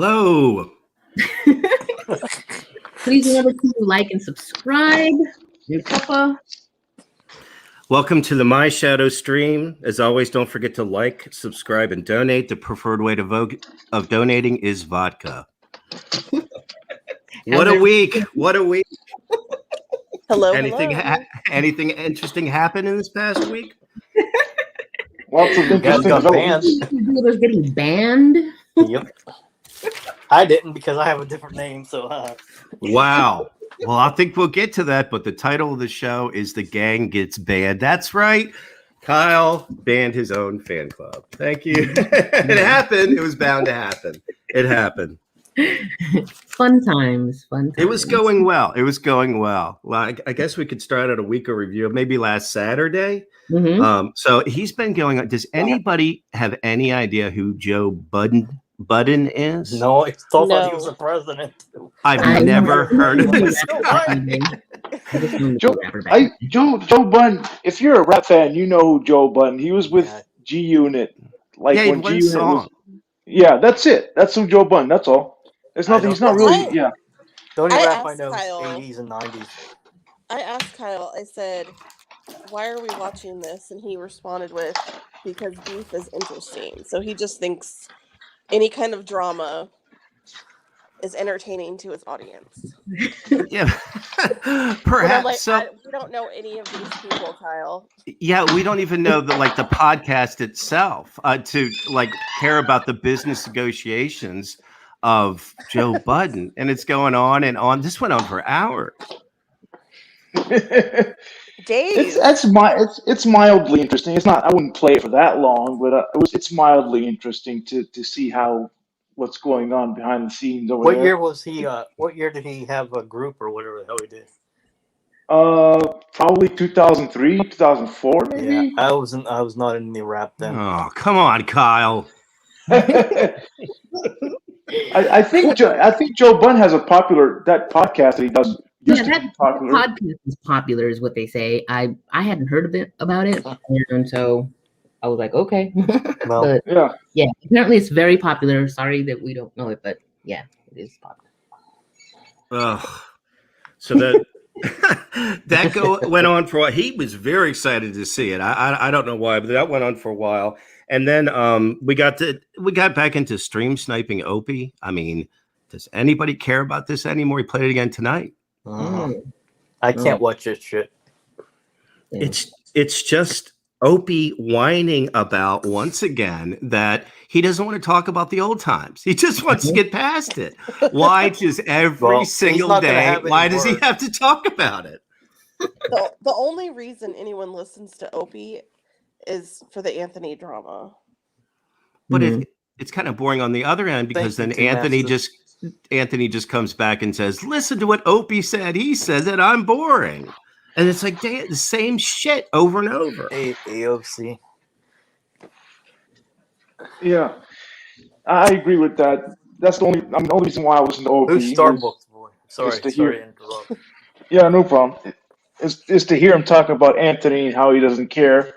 Hello. Please remember to like and subscribe. Your papa. Welcome to the My Shadow stream. As always, don't forget to like, subscribe, and donate. The preferred way of donating is vodka. What a week. What a week. Hello. Anything interesting happened in this past week? Lots of interesting developments. People getting banned. Yep. I didn't because I have a different name. So. Wow. Well, I think we'll get to that, but the title of the show is The Gang Gets Banned. That's right. Kyle banned his own fan club. Thank you. It happened. It was bound to happen. It happened. Fun times. It was going well. Well, I guess we could start at a week of review, maybe last Saturday. Mm-hmm. So he's been going on. Does anybody have any idea who Joe Budden is? No, I thought he was the president. I've never heard of this guy. Joe Budden. If you're a rap fan, you know who Joe Budden. He was with G Unit. Like when G Unit was. Yeah, that's it. That's who Joe Budden. That's all. There's nothing. He's not really. Yeah. The only rap I know is 80s and 90s. I asked Kyle. I said, "Why are we watching this?" And he responded with, "Because beef is interesting." So he just thinks any kind of drama is entertaining to his audience. Yeah, perhaps. Like, so we don't know any of these people, Kyle. Yeah, we don't even know the podcast itself to care about the business negotiations of Joe Budden, and it's going on and on. This went on for hours. Dave, it's mildly interesting. It's not. I wouldn't play it for that long, but it's mildly interesting to see what's going on behind the scenes over there. What year was he? What year did he have a group or whatever the hell he did? Probably 2003, 2004, maybe. Yeah, I was not in the rap then. Oh, come on, Kyle. I think Joe Budden has a popular podcast that he does. That podcast is popular, is what they say. I hadn't heard about it, and so I was like, okay. Well, but, yeah. Apparently, it's very popular. Sorry that we don't know it, but yeah, it is popular. So that went on for a while. He was very excited to see it. I don't know why, but that went on for a while. And then we got back into stream sniping Opie. I mean, does anybody care about this anymore? He played it again tonight. I can't watch this shit. It's just Opie whining about once again that he doesn't want to talk about the old times. He just wants to get past it. Why just every single day? Why does he have to talk about it? The only reason anyone listens to Opie is for the Anthony drama. But it's kind of boring on the other end because then Anthony just comes back and says, "Listen to what Opie said. He says that I'm boring." And it's like the same shit over and over. AOC. Yeah, I agree with that. That's the only reason why I listen to Opie. Who's Starbucks boy? Sorry to interrupt. Yeah, no problem. It's to hear him talk about Anthony and how he doesn't care.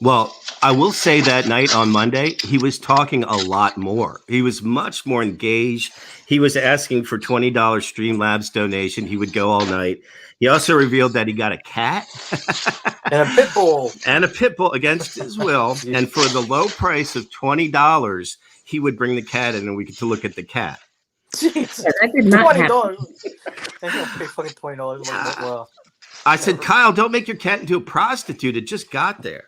Well, I will say that night on Monday, he was talking a lot more. He was much more engaged. He was asking for $20 Streamlabs donation. He would go all night. He also revealed that he got a cat and a pit bull. And a pit bull against his will. And for the low price of $20, he would bring the cat in and we get to look at the cat. Jeez. That did not $20. I don't pay fucking $20. Well, I said, Kyle, don't make your cat into a prostitute. It just got there.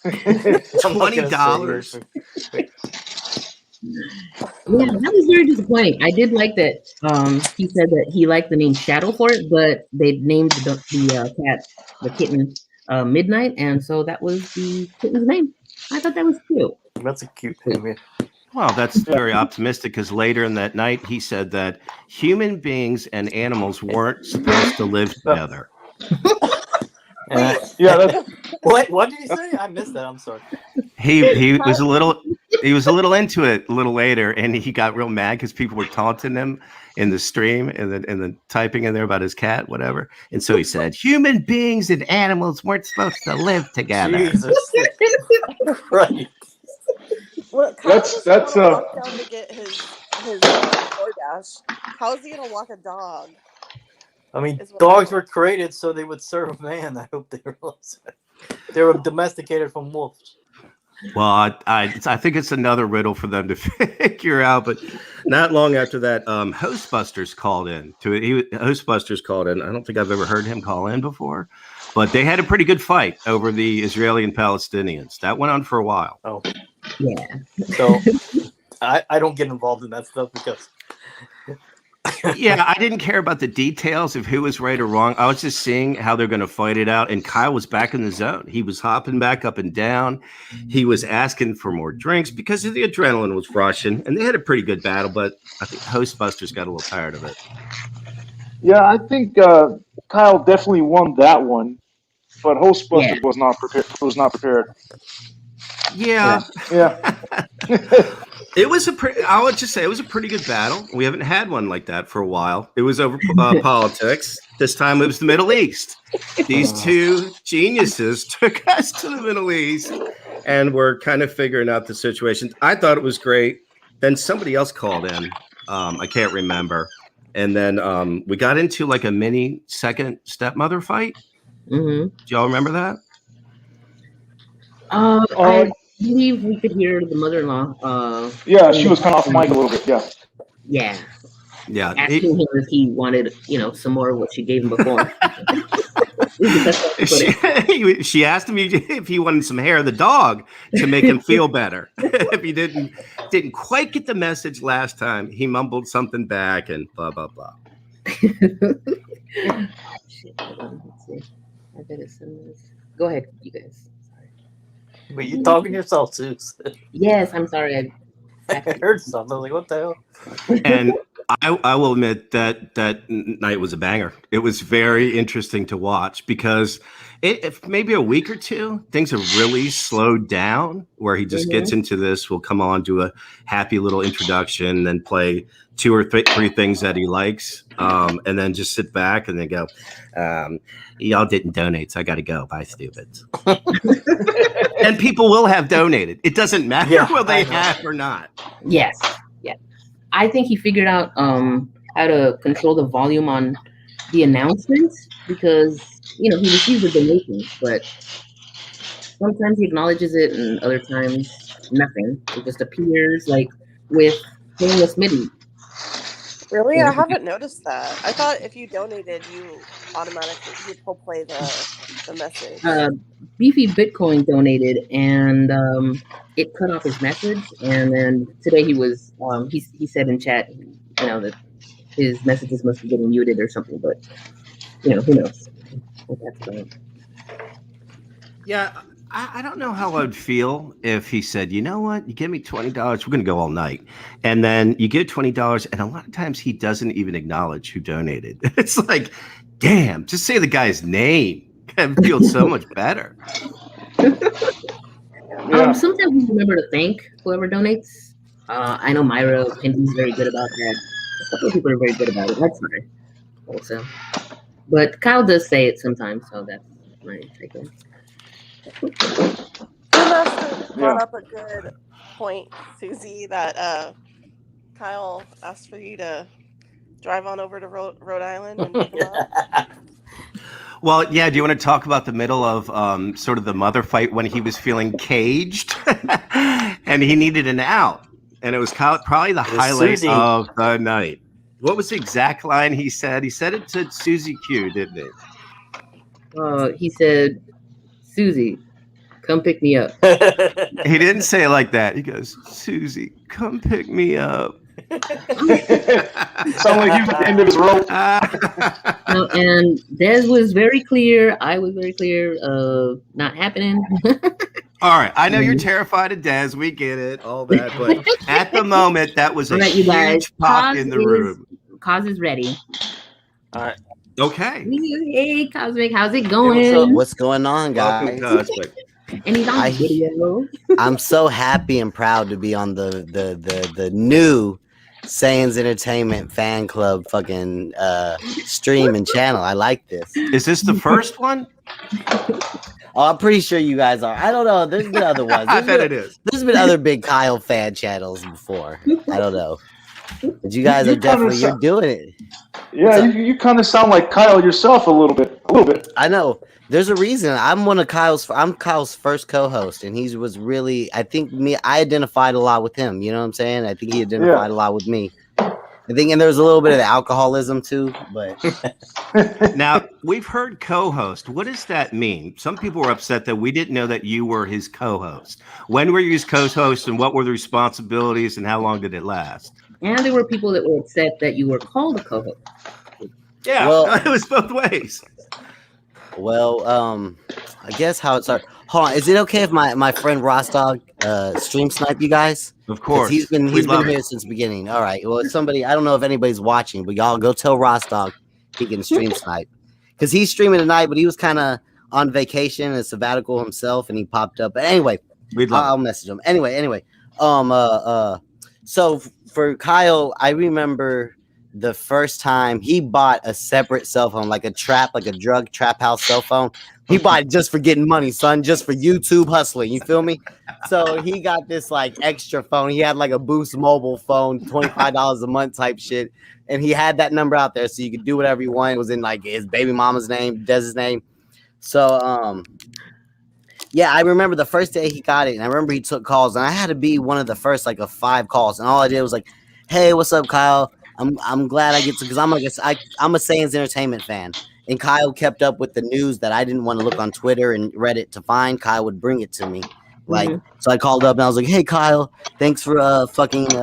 $20. Yeah, that was very disappointing. I did like that. He said that he liked the name Shadow for it, but they named the kitten, Midnight, and so that was the kitten's name. I thought that was cute. That's a cute name. Well, that's very optimistic because later in that night he said that human beings and animals weren't supposed to live together. What did he say? I missed that. I'm sorry. He was a little into it a little later, and he got real mad because people were taunting him in the stream and then typing in there about his cat, whatever. And so he said, "Human beings and animals weren't supposed to live together." Jesus. Right. Well, Kyle That's just walked down to get his DoorDash. How is he gonna walk a dog? I mean, dogs were created so they would serve man. I hope they realize that. They were domesticated from wolves. Well, I think it's another riddle for them to figure out. But not long after that, Hostbusters called in. Hostbusters called in. I don't think I've ever heard him call in before. But they had a pretty good fight over the Israeli and Palestinians. That went on for a while. Oh, Yeah. so I don't get involved in that stuff because. Yeah, I didn't care about the details of who was right or wrong. I was just seeing how they're going to fight it out. And Kyle was back in the zone. He was hopping back up and down. He was asking for more drinks because the adrenaline was rushing. And they had a pretty good battle, but I think Hostbusters got a little tired of it. Yeah, I think Kyle definitely won that one, but Hostbusters was not prepared. Yeah. Yeah. It was I would just say it was a pretty good battle. We haven't had one like that for a while. It was over politics. This time it was the Middle East. These two geniuses took us to the Middle East and we're kind of figuring out the situation. I thought it was great. Then somebody else called in. I can't remember. And then we got into like a mini second stepmother fight. Mm-hmm. Do y'all remember that? I believe we could hear the mother-in-law. Yeah, she was kind of off mic a little bit. Yeah. Yeah. Asking him if he wanted, some more of what she gave him before. She asked him if he wanted some hair of the dog to make him feel better. If he didn't quite get the message last time, he mumbled something back and blah blah blah. Shit, hold on, let's see. I better send this. Go ahead, you guys. But you're talking yourself, Suze. Yes, I'm sorry. I heard something. I was like, what the hell? And I will admit that night was a banger. It was very interesting to watch because if maybe a week or two, things have really slowed down where he just gets into this. We'll come on, do a happy little introduction, then play two or three things that he likes, and then just sit back and then go, y'all didn't donate, so I got to go. Bye, stupids. And people will have donated. It doesn't matter whether they have or not. Yes. Yeah. I think he figured out how to control the volume on the announcements because, he receives the donations, but sometimes he acknowledges it and other times nothing. It just appears like with Painless Smitty. Really? I haven't noticed that. I thought if you donated, you automatically will play the message. Beefy Bitcoin donated, and it cut off his message. And then today he was he said in chat, that his messages must be getting muted or something. But who knows what that's going. Yeah. I don't know how I'd feel if he said, you know what, you give me $20, we're going to go all night. And then you give $20, and a lot of times he doesn't even acknowledge who donated. It's like, damn, just say the guy's name. It feels so much better. Sometimes we remember to thank whoever donates. I know Myra Pindy's very good about that. A couple of people are very good about it. That's fine also. But Kyle does say it sometimes, so that's my takeaway. Master brought up a good point, Susie, that Kyle asked for you to drive on over to Rhode Island and pick him up. Well, yeah. Do you want to talk about the middle of sort of the mother fight when he was feeling caged and he needed an out? And it was probably the highlight of the night. What was the exact line he said? He said it to Susie Q, didn't he? He said, Susie, come pick me up. He didn't say it like that. He goes, Susie, come pick me up. Sound like he was at the end of his rope. And Des was very clear. I was very clear. Not happening. All right. I know you're terrified of Des. We get it. All that. But at the moment, that was a huge pop in the room. Cause is ready. All right. Okay. Hey, Cosmic. How's it going? What's going on, guys? And he's on video. I'm so happy and proud to be on the new Sayans Entertainment fan club fucking stream and channel. I like this. Is this the first one? Oh, I'm pretty sure you guys are. I don't know. There's been other ones. I bet it is. There's been other big Kyle fan channels before. I don't know. But you guys You are definitely kinda you're doing it. Yeah, you kind of sound like Kyle yourself a little bit. I know. There's a reason. I'm Kyle's first co-host, and he was really. I think I identified a lot with him. You know what I'm saying? I think he identified a lot with me. I think, and there's a little bit of the alcoholism too. But now we've heard co-host. What does that mean? Some people were upset that we didn't know that you were his co-host. When were you his co-host, and what were the responsibilities, and how long did it last? And there were people that were upset that you were called a co-host. Yeah, well, it was both ways. Well, I guess how it started. Hold on, is it okay if my friend Rostog stream snipe you guys? Of course, he's been here since the beginning. All right. Well, somebody, I don't know if anybody's watching, but y'all go tell Rostog he can stream snipe because he's streaming tonight, but he was kind of on vacation and sabbatical himself, and he popped up. But anyway, I'll message him. Anyway, so for Kyle, I remember the first time he bought a separate cell phone, like a drug trap house cell phone. He bought it just for getting money, son, just for YouTube hustling. You feel me? So he got this like extra phone. He had like a Boost mobile phone, $25 a month type shit. And he had that number out there so you could do whatever you want. It was in like his baby mama's name, Dez's name. So yeah, I remember the first day he got it, and I remember he took calls, and I had to be one of the first like of 5 calls, and all I did was like, "Hey, what's up, Kyle? I'm glad I get to," because I'm a Sans Entertainment fan, and Kyle kept up with the news that I didn't want to look on Twitter and Reddit to find. Kyle would bring it to me, like so. I called up and I was like, "Hey, Kyle, thanks for keeping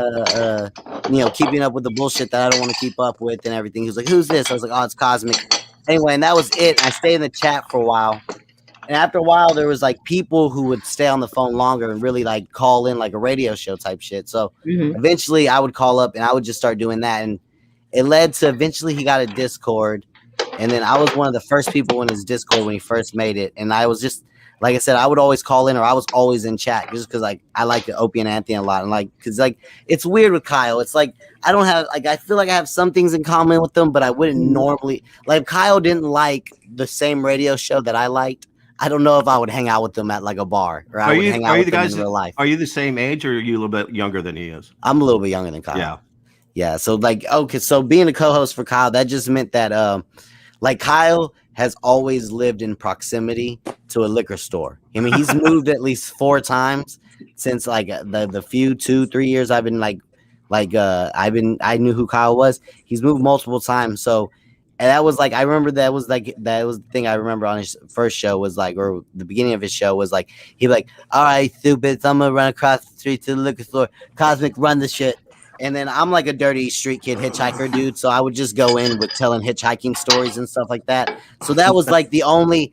up with the bullshit that I don't want to keep up with and everything." He was like, "Who's this?" I was like, "Oh, it's Cosmic." Anyway, and that was it. I stayed in the chat for a while. And after a while, there was like people who would stay on the phone longer and really like call in like a radio show type shit. So eventually I would call up and I would just start doing that. And it led to eventually he got a Discord. And then I was one of the first people in his Discord when he first made it. And I was just, like I said, I would always call in or I was always in chat just because like I like Opie and Anthony a lot. And like, because like it's weird with Kyle. It's like I don't have like I feel like I have some things in common with them, but I wouldn't normally like Kyle didn't like the same radio show that I liked. I don't know if I would hang out with them at like a bar or I would hang out with them in real life. Are you the same age or are you a little bit younger than he is? I'm a little bit younger than Kyle. Yeah. So like, okay. So being a co-host for Kyle, that just meant that, like Kyle has always lived in proximity to a liquor store. I mean, he's moved at least 4 times since like the few 2-3 years I've been I knew who Kyle was. He's moved multiple times. So, and that was like, I remember that was the thing I remember on his first show was like, or the beginning of his show was like, he'd be like, "All right, stupid, I'm gonna run across the street to the liquor store. Cosmic, run the shit." And then I'm like a dirty street kid hitchhiker dude. So I would just go in with telling hitchhiking stories and stuff like that. So that was like the only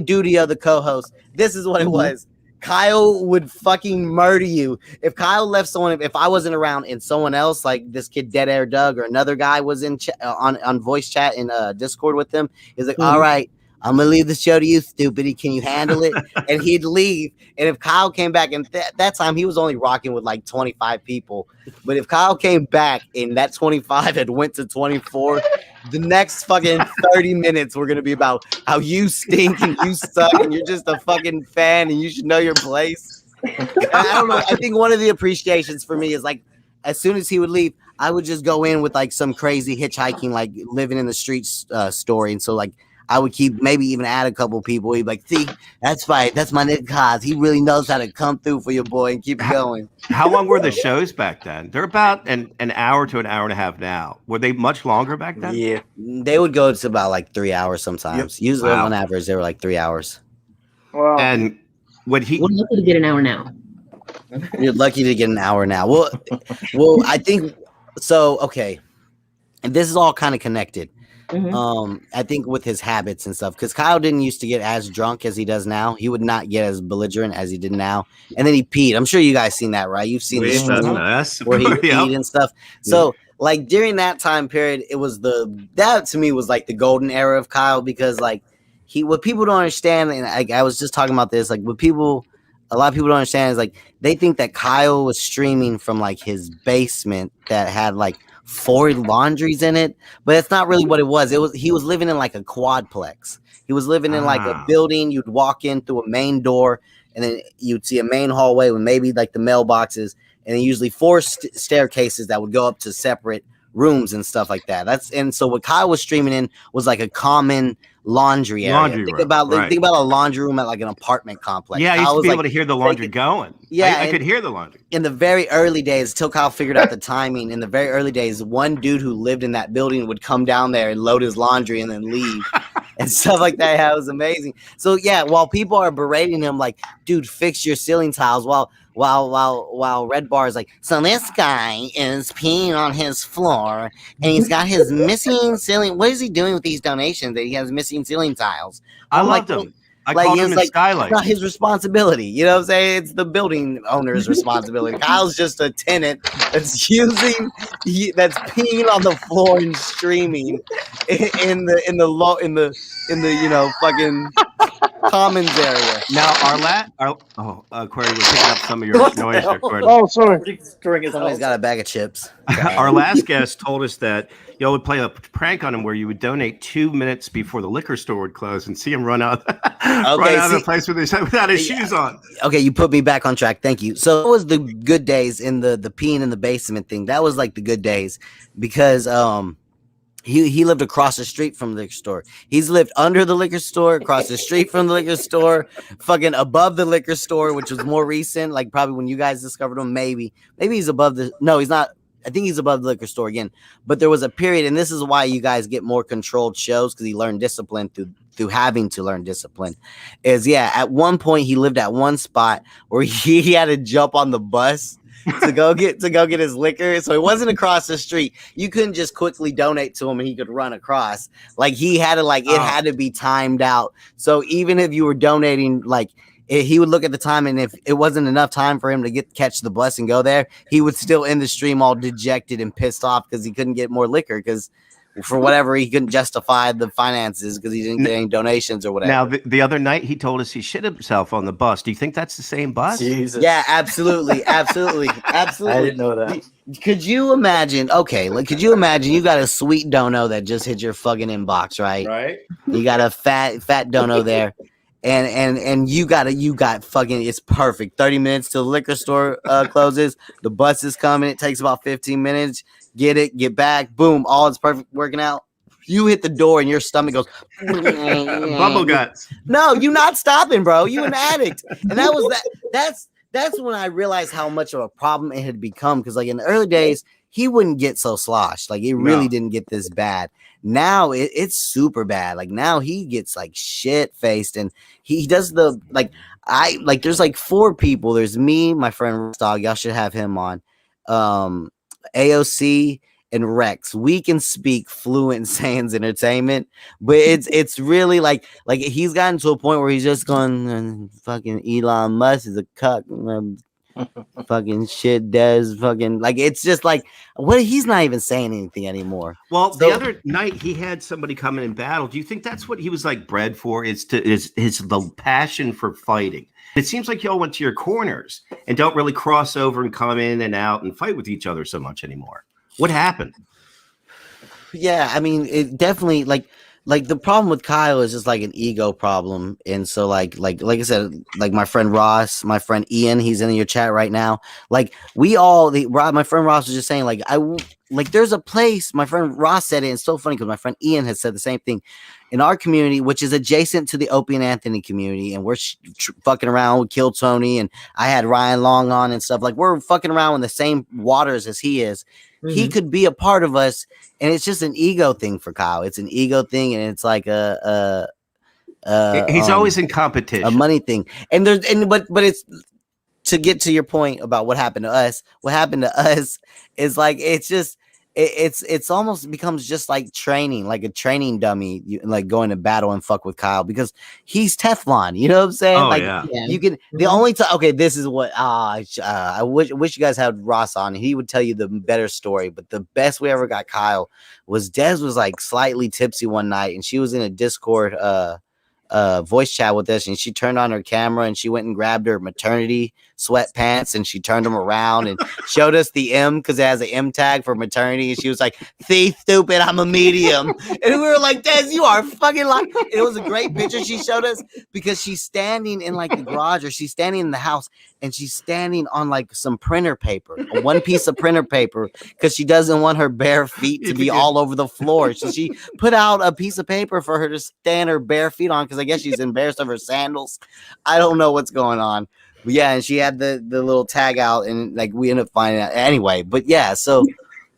duty of the co-host. This is what it was. Kyle would fucking murder you. If Kyle left someone, if I wasn't around and someone else, like this kid Dead Air Doug or another guy was in on voice chat in Discord with them, he's like, "All right, I'm gonna leave the show to you, stupid. Can you handle it?" And he'd leave. And if Kyle came back, and that time he was only rocking with like 25 people, but if Kyle came back and that 25 had went to 24, the next fucking 30 minutes were gonna be about how you stink and you suck and you're just a fucking fan and you should know your place. I don't know. I think one of the appreciations for me is like, as soon as he would leave, I would just go in with like some crazy hitchhiking, like living in the streets story, and so like. I would keep maybe even add a couple people. He'd be like, "See, that's right. That's my nigga Cos. He really knows how to come through for your boy and keep it going." How long were the shows back then? They're about an hour to an hour and a half now. Were they much longer back then? Yeah, they would go to about like 3 hours sometimes. Yep. Usually on average, they were like 3 hours. Wow. And when we're lucky to get an hour now. You're lucky to get an hour now. Well, I think so. Okay, and this is all kind of connected. I think with his habits and stuff, because Kyle didn't used to get as drunk as he does now. He would not get as belligerent as he did now. And then he peed. I'm sure you guys seen that, right? You've seen this where he peed and stuff. So like during that time period, it was that to me was like the golden era of Kyle, because like what people don't understand, and I was just talking about this, like what people a lot of people don't understand is like they think that Kyle was streaming from like his basement that had like 4 laundries in it, but it's not really what it was. He was living in like a quadplex. He was living in like a building. You'd walk in through a main door, and then you'd see a main hallway with maybe like the mailboxes, and then usually 4 staircases that would go up to separate rooms and stuff like that. And so what Kyle was streaming in was like a common laundry area. Think about a laundry room at like an apartment complex. Yeah, I used to be able to hear the laundry going. Yeah, I could hear the laundry. In the very early days, till Kyle figured out the timing, in the very early days, one dude who lived in that building would come down there and load his laundry and then leave and stuff like that. Yeah, it was amazing. So yeah, while people are berating him like, dude, fix your ceiling tiles, while Red Bar is like, so this guy is peeing on his floor and he's got his missing ceiling. What is he doing with these donations that he has missing ceiling tiles? I loved him. I called him his skylight. It's not his responsibility. You know what I'm saying? It's the building owner's responsibility. Kyle's just a tenant that's that's peeing on the floor and streaming in the fucking commons area. Now, Corey, we're picking up some of your noise there, Corey. Oh, sorry. Somebody's got a bag of chips. Our last guest told us that y'all would play a prank on him where you would donate 2 minutes before the liquor store would close and see him run out of the place without his shoes on. Okay, you put me back on track. Thank you. So it was the good days in the peeing in the basement thing. That was like the good days because he lived across the street from the liquor store. He's lived under the liquor store, across the street from the liquor store, fucking above the liquor store, which was more recent. Like probably when you guys discovered him, maybe he's above no, he's not. I think he's above the liquor store again. But there was a period, and this is why you guys get more controlled shows because he learned discipline through having to learn discipline. At one point he lived at one spot where he had to jump on the bus to go get his liquor. So it wasn't across the street. You couldn't just quickly donate to him and he could run across. Like he had to it had to be timed out. So even if you were donating, he would look at the time, and if it wasn't enough time for him to catch the bus and go there, he would still end the stream all dejected and pissed off because he couldn't get more liquor because for whatever he couldn't justify the finances because he didn't get any donations or whatever. Now the other night he told us he shit himself on the bus. Do you think that's the same bus? Jesus. Yeah, absolutely. I didn't know that. Could you imagine? Okay, could you imagine you got a sweet dono that just hit your fucking inbox, right? Right. You got a fat dono there. And you got fucking, it's perfect. 30 minutes till the liquor store closes. The bus is coming. It takes about 15 minutes. Get back. Boom. All it's perfect working out. You hit the door and your stomach goes bubble guts. No, you're not stopping, bro. You an addict. And that's when I realized how much of a problem it had become. Because in the early days, he wouldn't get so sloshed. It really didn't get this bad. Now it's super bad. Now he gets shit faced, and he does there's 4 people. There's me, my friend Dog. Y'all should have him on. AOC and Rex. We can speak fluent sans entertainment, but it's really he's gotten to a point where he's just going fucking Elon Musk is a cuck. Fucking shit does fucking it's just what he's not even saying anything anymore. Well, the other night he had somebody come in and battle. Do you think that's what he was bred for? Is the passion for fighting? It seems like y'all went to your corners and don't really cross over and come in and out and fight with each other so much anymore. What happened? Yeah, I mean, it definitely the problem with Kyle is just an ego problem. And so like I said, my friend Ross, my friend Ian, he's in your chat right now. My friend Ross was just saying there's a place, my friend Ross said it. And it's so funny because my friend Ian has said the same thing in our community, which is adjacent to the Opie and Anthony community. And we're fucking around with Kill Tony. And I had Ryan Long on and stuff. We're fucking around in the same waters as he is. Mm-hmm. He could be a part of us, and it's just an ego thing for Kyle. It's an ego thing, and it's he's always in competition, a money thing. And but it's to get to your point about what happened to us. What happened to us is it's just it's almost becomes just training, a training dummy, going to battle and fuck with Kyle because he's Teflon. You know what I'm saying? Oh, yeah. You can the only time. Okay, this is what I wish you guys had Ross on. He would tell you the better story. But the best we ever got Kyle was Des was slightly tipsy one night, and she was in a Discord voice chat with us, and she turned on her camera and she went and grabbed her maternity sweatpants and she turned them around and showed us the M because it has an M tag for maternity. And she was like, "See, stupid, I'm a medium." And we were like, "Des, you are fucking lying." It was a great picture she showed us because she's standing in like the garage, or she's standing in the house, and she's standing on like some printer paper, one piece of printer paper, because she doesn't want her bare feet to be all over the floor. So she put out a piece of paper for her to stand her bare feet on because I guess she's embarrassed of her sandals. I don't know what's going on. But yeah, and she had the little tag out, and like we ended up finding out anyway. But yeah, so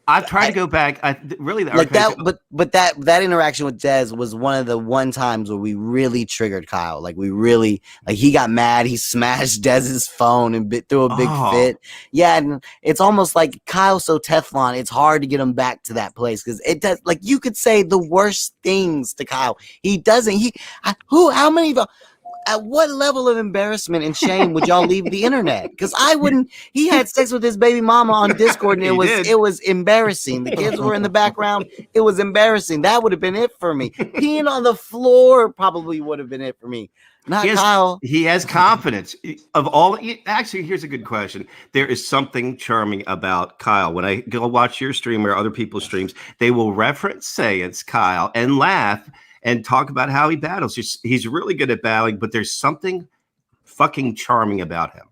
I've tried to go back. Really, like that, but that interaction with Des was one of the times where we really triggered Kyle. Like we really, like he got mad. He smashed Dez's phone and threw a big fit. Yeah, and it's almost like Kyle's so Teflon. It's hard to get him back to that place because it does. Like you could say the worst things to Kyle. He doesn't. How many? At what level of embarrassment and shame would y'all leave the internet? Because I wouldn't. He had sex with his baby mama on Discord, and it was embarrassing. The kids were in the background. It was embarrassing. That would have been it for me. Peeing on the floor probably would have been it for me. Not Kyle. He has confidence. Of all, actually, here's a good question. There is something charming about Kyle. When I go watch your stream or other people's streams, they will reference Science Kyle and laugh and talk about how he battles. He's really good at battling, but there's something fucking charming about him.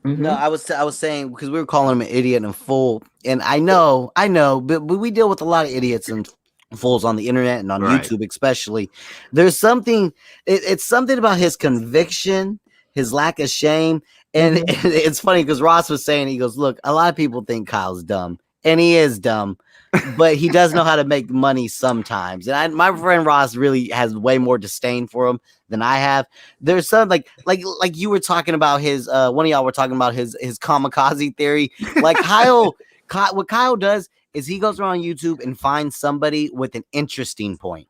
Mm-hmm. No, I was saying, because we were calling him an idiot and a fool, and I know, but we deal with a lot of idiots and fools on the internet and on YouTube especially. There's something, it's something about his conviction, his lack of shame, and it's funny because Ross was saying, he goes, "Look, a lot of people think Kyle's dumb, and he is dumb." But he does know how to make money sometimes. And my friend Ross really has way more disdain for him than I have. There's some like you were talking about his one of y'all were talking about his kamikaze theory. Like what Kyle does is he goes around YouTube and finds somebody with an interesting point.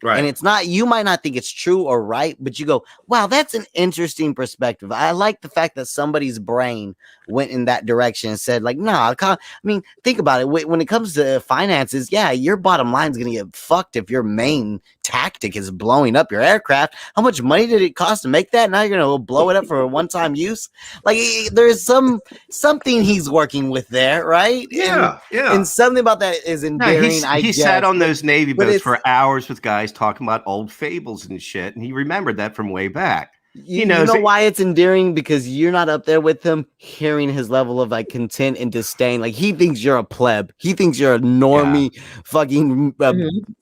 Right. And it's not, you might not think it's true or right, but you go, wow, that's an interesting perspective. I like the fact that somebody's brain went in that direction and said, like, nah, I mean, think about it. When it comes to finances, yeah, your bottom line is going to get fucked if your main tactic is blowing up your aircraft. How much money did it cost to make that? Now you're going to blow it up for a one-time use? Like, there's something he's working with there, right? Yeah, and something about that is endearing. He sat on those Navy boats for hours with guys talking about old fables and shit, and he remembered that from way back. You know why it's endearing? Because you're not up there with him hearing his level of like content and disdain. Like he thinks you're a pleb. He thinks you're a normie fucking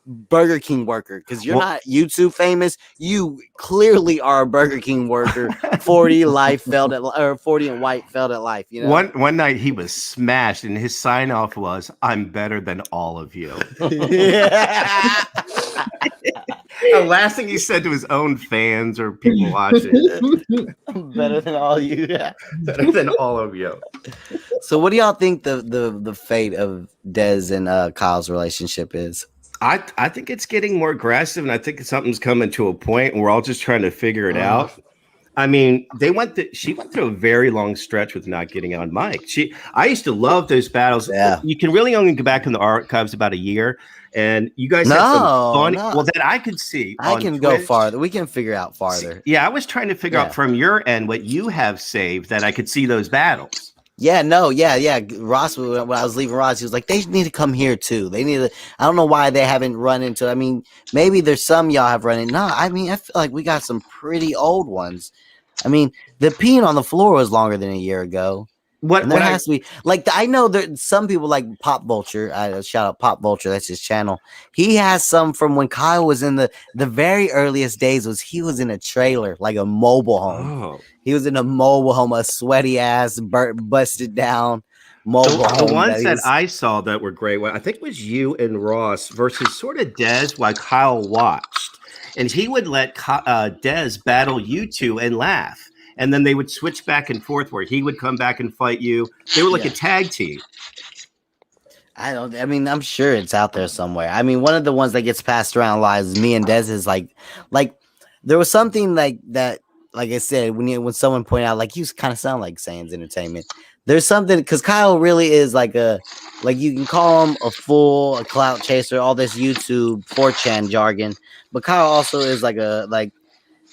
Burger King worker. Because you're not YouTube famous. You clearly are a Burger King worker. 40 and white failed at life. You know. One night he was smashed, and his sign off was, "I'm better than all of you." The last thing he said to his own fans or people watching. Better than all you. Yeah. Better than all of you. So what do y'all think the fate of Des and Kyle's relationship is? I think it's getting more aggressive, and I think something's coming to a point and we're all just trying to figure it out. I mean, she went through a very long stretch with not getting on mic. I used to love those battles. Yeah. You can really only go back in the archives about a year. And you guys had some fun. No. Well, that I could see. I can Twitch. Go farther. We can figure out farther. Yeah, I was trying to figure out from your end what you have saved that I could see those battles. Yeah, Ross, when I was leaving Ross, he was like, they need to come here too. They need to. I don't know why they haven't run into. I mean, maybe there's some y'all have run into. No, I mean, I feel like we got some pretty old ones. I mean, the peeing on the floor was longer than a year ago. There has to be like I know there's some people like Pop Vulture. Shout out Pop Vulture. That's his channel. He has some from when Kyle was in the very earliest days. He was in a trailer, like a mobile home. Oh. He was in a mobile home, a sweaty ass, busted down mobile home. The ones that I saw that were great, I think it was you and Ross versus sort of Des while Kyle watched, and he would let Des battle you two and laugh. And then they would switch back and forth where he would come back and fight you. They were like a tag team. I mean, I'm sure it's out there somewhere. I mean, one of the ones that gets passed around a lot is me and Des is like there was something like that. Like I said, when someone pointed out, like you kind of sound like Sans Entertainment. There's something because Kyle really is like you can call him a fool, a clout chaser, all this YouTube 4chan jargon, but Kyle also is like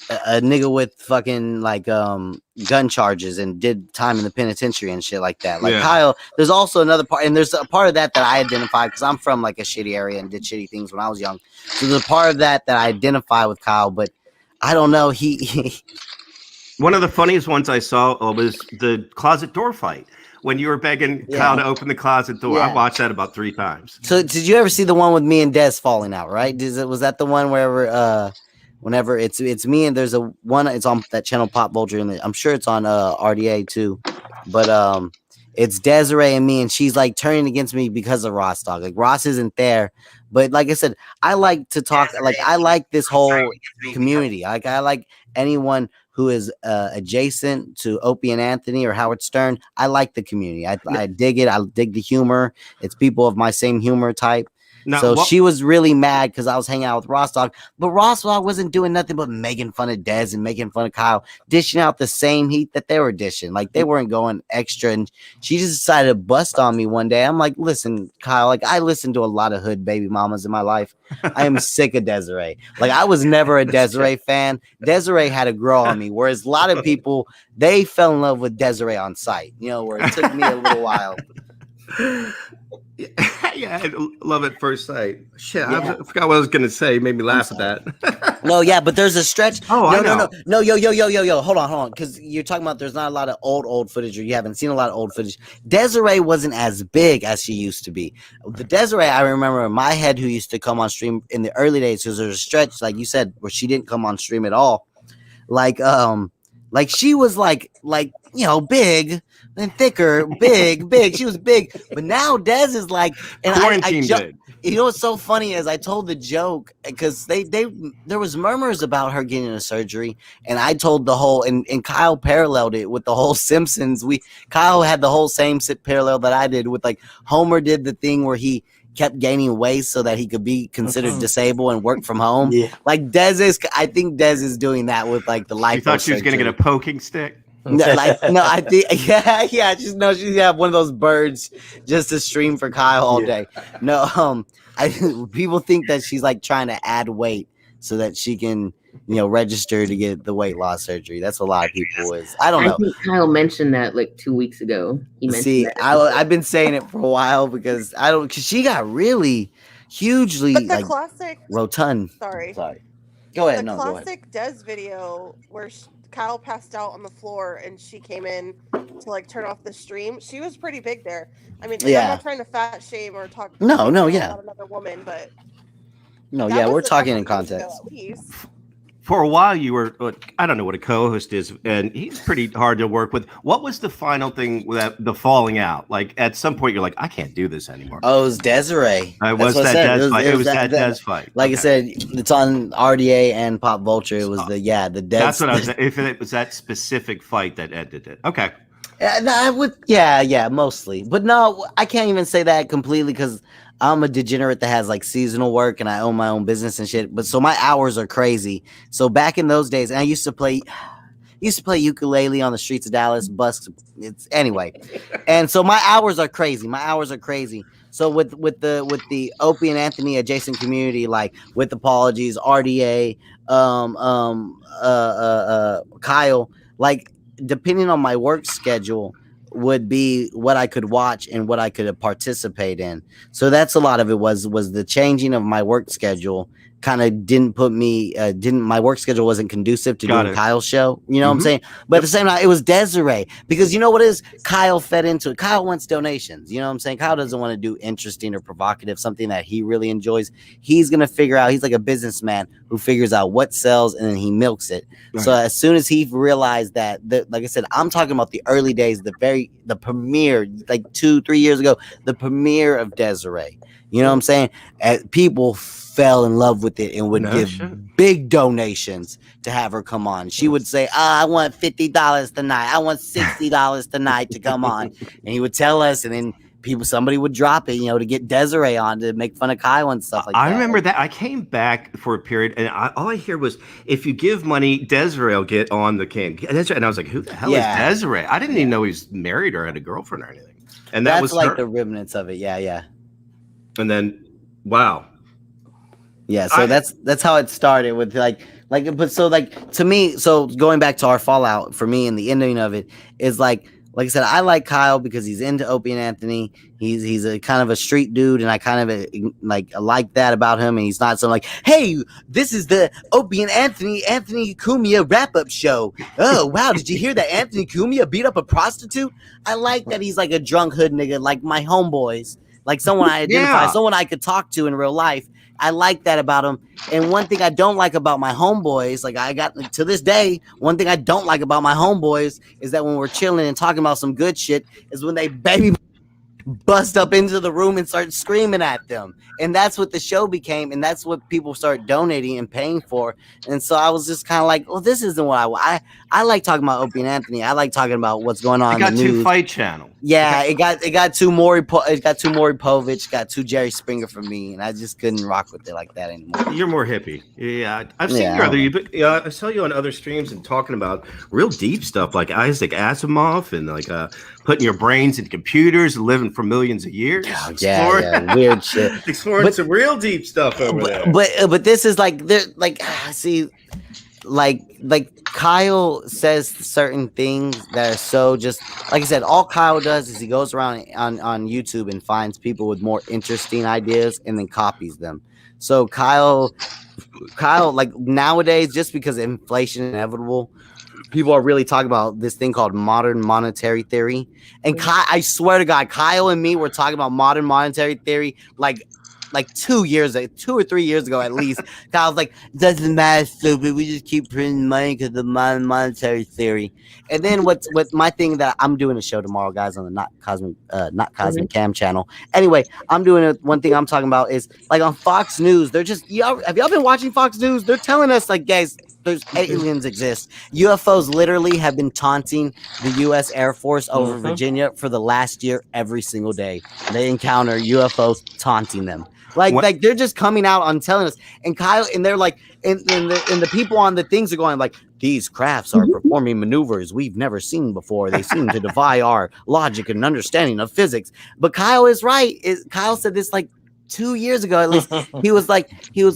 a nigga with fucking like gun charges and did time in the penitentiary and shit like that. Like Kyle, there's also another part, and there's a part of that I identify because I'm from like a shitty area and did shitty things when I was young. So there's a part of that I identify with Kyle, but I don't know. He one of the funniest ones I saw was the closet door fight. When you were begging Kyle to open the closet door, I watched that about 3 times. So did you ever see the one with me and Des falling out? Right? Was that the one wherever whenever it's me and there's a one, it's on that channel Pop Vulture, and I'm sure it's on RDA too, but it's Desiree and me, and she's like turning against me because of Ross Dog. Like Ross isn't there, but like I said, I like to talk. Like I like this whole community. Like I like anyone who is adjacent to Opie and Anthony or Howard Stern. I like the community. I dig it. I dig the humor. It's people of my same humor type. Now, she was really mad because I was hanging out with Ross Dog, but Ross Dog wasn't doing nothing but making fun of Dez and making fun of Kyle, dishing out the same heat that they were dishing. Like they weren't going extra, and she just decided to bust on me one day. I'm like, listen, Kyle, like I listened to a lot of hood baby mamas in my life. I am sick of Desiree. Like I was never a Desiree fan. Desiree had to grow on me, whereas a lot of people, they fell in love with Desiree on sight, you know, where it took me a little while. Yeah, I love at first sight. Shit, I forgot what I was gonna say. Made me laugh at that. No, yeah, but there's a stretch. Oh, no, yo, hold on, because you're talking about there's not a lot of old footage, or you haven't seen a lot of old footage. Desiree wasn't as big as she used to be. The Desiree I remember in my head who used to come on stream in the early days, because there's a stretch, like you said, where she didn't come on stream at all. Like she was like you know, big and thicker, big. She was big, but now Dez is like, and you know what's so funny is I told the joke because there was murmurs about her getting a surgery, and I told the whole and Kyle paralleled it with the whole Simpsons. Kyle had the whole same parallel that I did with like Homer did the thing where he kept gaining weight so that he could be considered disabled and work from home. Yeah, like I think Dez is doing that with like the life. You thought she was gonna get a poking stick? No, I think she have one of those birds just to stream for Kyle all day. No, people think that she's like trying to add weight so that she can, you know, register to get the weight loss surgery. That's what a lot of people is. I don't know. I think Kyle mentioned that like 2 weeks ago. I've been saying it for a while because she got really hugely like classic rotund. Sorry. Go ahead. The classic Des video where Kyle passed out on the floor and she came in to like turn off the stream. She was pretty big there. I mean, I'm not trying to fat shame or talk about another woman, but we're talking in context. For a while, you were, I don't know what a co-host is, and he's pretty hard to work with. What was the final thing with the falling out? Like, at some point, you're like, I can't do this anymore. Oh, it was Desiree. It was that Des fight. It was that Des fight. Like I said, it's on RDA and Pop Vulture. It was the Des. That's what I was saying. If it was that specific fight that ended it. Okay. Mostly. But no, I can't even say that completely because I'm a degenerate that has like seasonal work and I own my own business and shit. But so my hours are crazy. So back in those days, and I used to play ukulele on the streets of Dallas. Anyway. And so my hours are crazy. So with the Opie and Anthony adjacent community, like with Apologies, RDA, Kyle, like depending on my work schedule would be what I could watch and what I could participate in. So that's a lot of it was the changing of my work schedule kind of didn't put me my work schedule wasn't conducive to doing Kyle's show. You know what I'm saying? But at the same time, it was Desiree because you know what it is? Kyle fed into it. Kyle wants donations. You know what I'm saying? Kyle doesn't want to do interesting or provocative, something that he really enjoys. He's going to figure out, he's like a businessman who figures out what sells and then he milks it. Right. So as soon as he realized that, like I said, I'm talking about the early days, the premiere, like 2-3 years ago, the premiere of Desiree. You know what I'm saying? People fell in love with it and would give big donations to have her come on. She would say, I want $50 tonight. I want $60 tonight to come on. And he would tell us, and then somebody would drop it, you know, to get Desiree on to make fun of Kyle and stuff like that. I remember that. I came back for a period, and all I hear was, if you give money, Desiree will get on the cam. And I was like, who the hell is Desiree? I didn't even know he was married or had a girlfriend or anything. And that was like her. The remnants of it. Yeah. And then, wow. Yeah, so that's how it started with like But so like to me, so going back to our fallout for me and the ending of it is like I said, I like Kyle because he's into Opie and Anthony. He's a kind of a street dude, and I kind of like that about him. And he's not so like, hey, this is the Opie and Anthony Cumia wrap up show. Oh wow, did you hear that Anthony Cumia beat up a prostitute? I like that he's like a drunk hood nigga, like my homeboys, like someone I identify, someone I could talk to in real life. I like that about him. And one thing I don't like about my homeboys, like I got to this day, one thing I don't like about my homeboys is that when we're chilling and talking about some good shit is when they baby bust up into the room and start screaming at them. And that's what the show became. And that's what people start donating and paying for. And so I was just kind of like, well, this isn't what I like talking about Opie and Anthony. I like talking about what's going on. It got two Fight Channel. Yeah, it got two Maury Povich, got two Jerry Springer for me, and I just couldn't rock with it like that anymore. You're more hippie. Yeah, I've seen your other. I saw you on other streams and talking about real deep stuff like Isaac Asimov and like putting your brains in computers and living for millions of years. Yeah, weird shit. Exploring some real deep stuff over there. But this is like see. Like Kyle says certain things that are so just like I said, all Kyle does is he goes around on YouTube and finds people with more interesting ideas and then copies them. So Kyle like nowadays, just because inflation is inevitable, people are really talking about this thing called modern monetary theory. And I swear to God, Kyle and me were talking about modern monetary theory like 2 or 3 years ago at least. Kyle's like, doesn't matter, stupid. We just keep printing money because of modern monetary theory. And then what my thing that I'm doing a show tomorrow, guys, on the Not Cosmic Cam channel. Anyway, I'm doing one thing I'm talking about is like on Fox News. They're just have y'all been watching Fox News? They're telling us like, guys, there's aliens exist. UFOs literally have been taunting the U.S. Air Force over Virginia for the last year every single day. They encounter UFOs taunting them. Like they're just coming out on telling us, and Kyle, and they're like, and the people on the things are going like, these crafts are performing maneuvers we've never seen before. They seem to defy our logic and understanding of physics. But Kyle is right. Kyle said this like 2 years ago at least. He goes,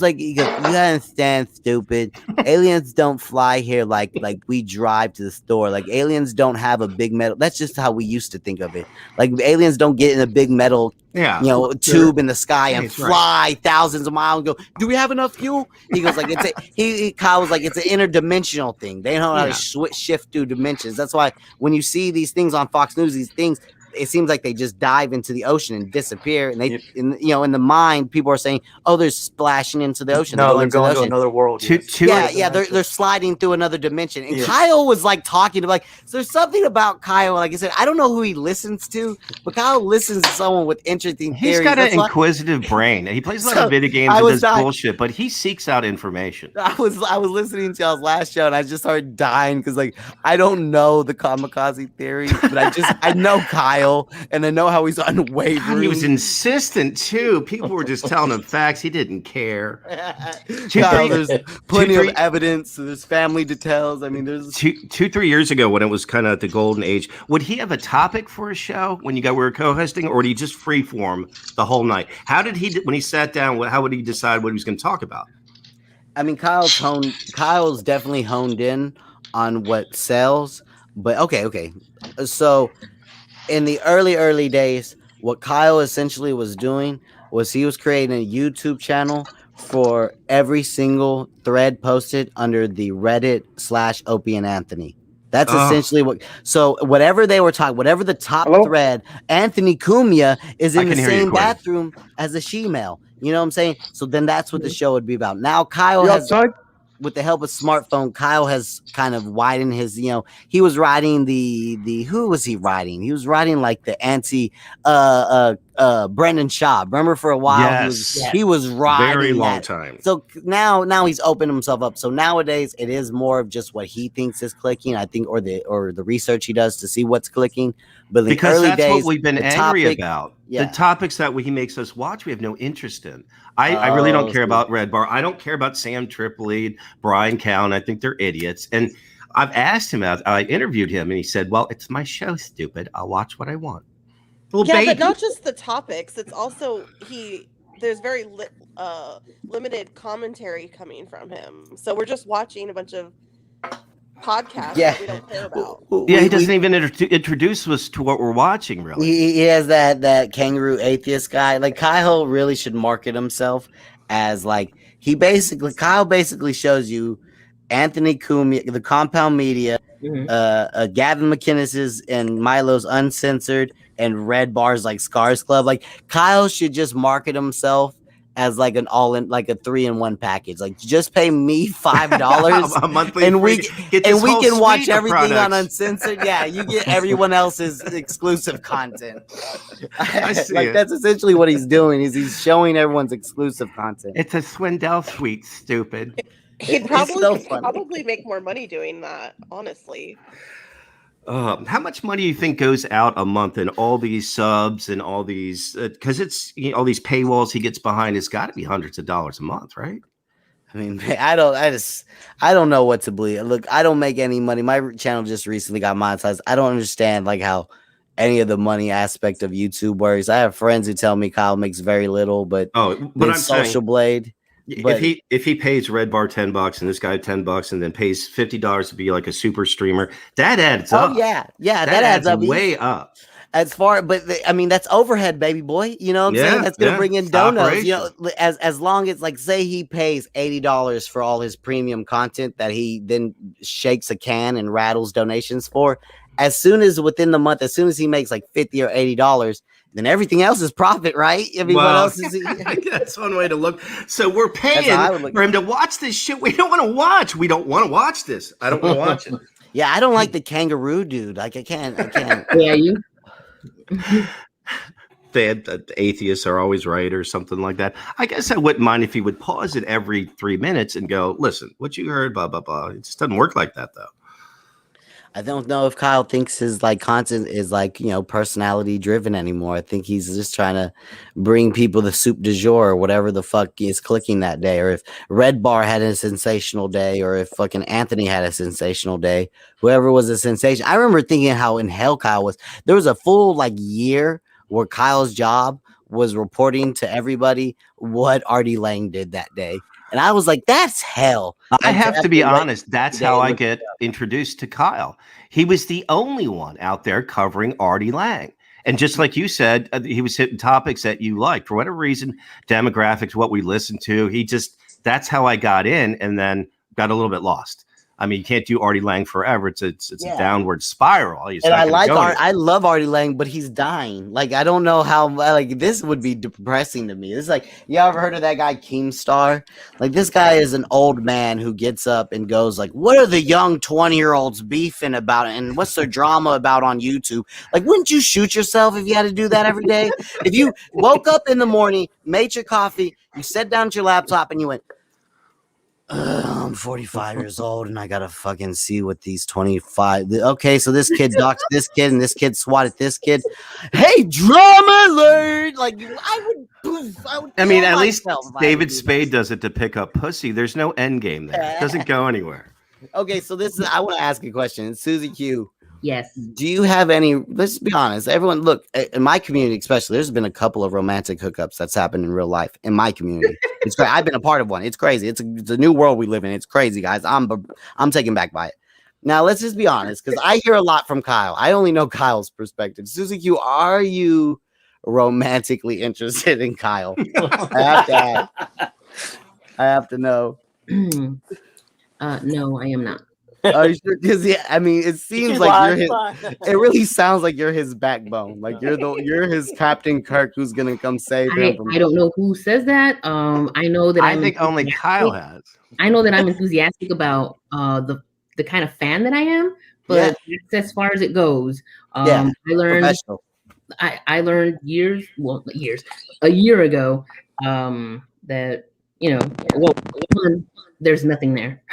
you gotta understand, stupid. Aliens don't fly here like we drive to the store. Like aliens don't have a big metal. That's just how we used to think of it. Like aliens don't get in a big metal tube in the sky and fly thousands of miles and go, do we have enough fuel? He goes like Kyle was like, it's an interdimensional thing. They know how to shift through dimensions. That's why when you see these things on Fox News, these things, it seems like they just dive into the ocean and disappear. And they, in the mind, people are saying, "Oh, they're splashing into the ocean." No, they're going to another world. They're sliding through another dimension. And Kyle was like talking to so there's something about Kyle. Like I said, I don't know who he listens to, but Kyle listens to someone with interesting theories. He's got an inquisitive brain. He plays a lot of video games and does bullshit, but he seeks out information. I was listening to y'all's last show and I just started dying because I don't know the kamikaze theory, but I know Kyle. And I know how he's unwavering. He was insistent too. People were just telling him facts. He didn't care. There's plenty of evidence. There's family details. I mean, there's 2-3 years ago when it was kind of the golden age. Would he have a topic for a show when you were co-hosting, or did he just freeform the whole night? How did he when he sat down? How would he decide what he was going to talk about? I mean, Kyle's definitely honed in on what sells. But okay. So in the early days, what Kyle essentially was doing was he was creating a YouTube channel for every single thread posted under the Reddit /Opie and Anthony. That's essentially what. So whatever they were talking, whatever the top thread, Anthony Cumia is in the same bathroom as a she-male. You know what I'm saying? So then that's what the show would be about. Now Kyle has. With the help of smartphone, Kyle has kind of widened his, he was riding who was he riding? He was riding like the anti Brendan Shaw. Remember for a while he was riding very long time. So now he's opened himself up. So nowadays it is more of just what he thinks is clicking, I think, or the research he does to see what's clicking. But because early that's days, what we've been angry about. Yeah. The topics that he makes us watch, we have no interest in. I really don't care about Red Bar. I don't care about Sam Tripoli, Brian Cowan. I think they're idiots. And I've asked him, I interviewed him, and he said, well, it's my show, stupid. I'll watch what I want. But not just the topics. It's also there's very limited commentary coming from him. So we're just watching a bunch of podcasts Yeah. that we don't care about. Yeah, he doesn't even introduce us to what we're watching, really. He has that kangaroo atheist guy. Like, Kyle really should market himself as like Kyle basically shows you Anthony Cumia, the Compound Media, Gavin McInnes's and Milo's Uncensored, and Red Bar's like Scars Club. Like, Kyle should just market himself as like an all-in, like a 3-in-1 package. Like, just pay me $5 a monthly, and we can watch everything on products. Uncensored. Yeah, you get everyone else's exclusive content. I see Like, it. that's essentially what he's doing. Is he's showing everyone's exclusive content. It's a Swindell suite, stupid. He'd It's so funny. probably make more money doing that, honestly. How much money do you think goes out a month in all these subs and all these? Because it's all these paywalls he gets behind. It's got to be hundreds of dollars a month, right? I mean, I don't know what to believe. Look, I don't make any money. My channel just recently got monetized. I don't understand like how any of the money aspect of YouTube works. I have friends who tell me Kyle makes very little, but I'm Social saying, Blade. But if he pays Red Bar $10 and this guy $10 and then pays $50 to be like a super streamer, that adds up. Oh yeah, that adds up way up. As far, but I mean, that's overhead, baby boy. You know what I'm saying? That's gonna bring in donuts. You know, as long as like, say he pays $80 for all his premium content that he then shakes a can and rattles donations for. As soon as within the month, as soon as he makes like $50 or $80, then everything else is profit, right? I mean, what else is he? That's one way to look. So we're paying for him to watch this shit we don't want to watch. We don't want to watch this. I don't want to watch it. Yeah, I don't like the kangaroo dude. Like, I can't. Yeah, you. The atheists are always right or something like that. I guess I wouldn't mind if he would pause it every 3 minutes and go, listen, what you heard, blah, blah, blah. It just doesn't work like that, though. I don't know if Kyle thinks his like content is like, personality driven anymore. I think he's just trying to bring people the soup du jour or whatever the fuck is clicking that day. Or if Red Bar had a sensational day, or if fucking Anthony had a sensational day, whoever was a sensation. I remember thinking how in hell Kyle was. There was a full like year where Kyle's job was reporting to everybody what Artie Lang did that day. And I was like, that's hell. I have to be honest. That's how I get introduced to Kyle. He was the only one out there covering Artie Lang. And just like you said, he was hitting topics that you liked. For whatever reason, demographics, what we listened to, that's how I got in and then got a little bit lost. I mean, you can't do Artie Lang forever. It's a downward spiral. And I love Artie Lang, but he's dying. Like, I don't know how, like, this would be depressing to me. It's like, you ever heard of that guy Keemstar? Like, this guy is an old man who gets up and goes like, what are the young 20-year-olds beefing about? And what's their drama about on YouTube? Like, wouldn't you shoot yourself if you had to do that every day? If you woke up in the morning, made your coffee, you sat down at your laptop and you went, I'm 45 years old and I gotta fucking see what these 25. Okay, so this kid doxed this kid and this kid swatted this kid. Hey, drama alert! Like, I would I mean, at least David Spade does it to pick up pussy. There's no end game there. It doesn't go anywhere. Okay, so I want to ask a question. Susie Q. Yes. Do you have any? Let's be honest. Everyone, look, in my community, especially, there's been a couple of romantic hookups that's happened in real life in my community. It's great. I've been a part of one. It's crazy. It's a new world we live in. It's crazy, guys. I'm taken back by it. Now, let's just be honest, because I hear a lot from Kyle. I only know Kyle's perspective. Susie Q, are you romantically interested in Kyle? I have to know. No, I am not. Are you sure? Because I mean, it seems like you're his. It really sounds like you're his backbone. Like you're his Captain Kirk who's gonna come save him. I don't know who says that. I know that I think only Kyle has. I know that I'm enthusiastic about the kind of fan that I am, but that's as far as it goes. I learned. I learned a year ago that one, there's nothing there.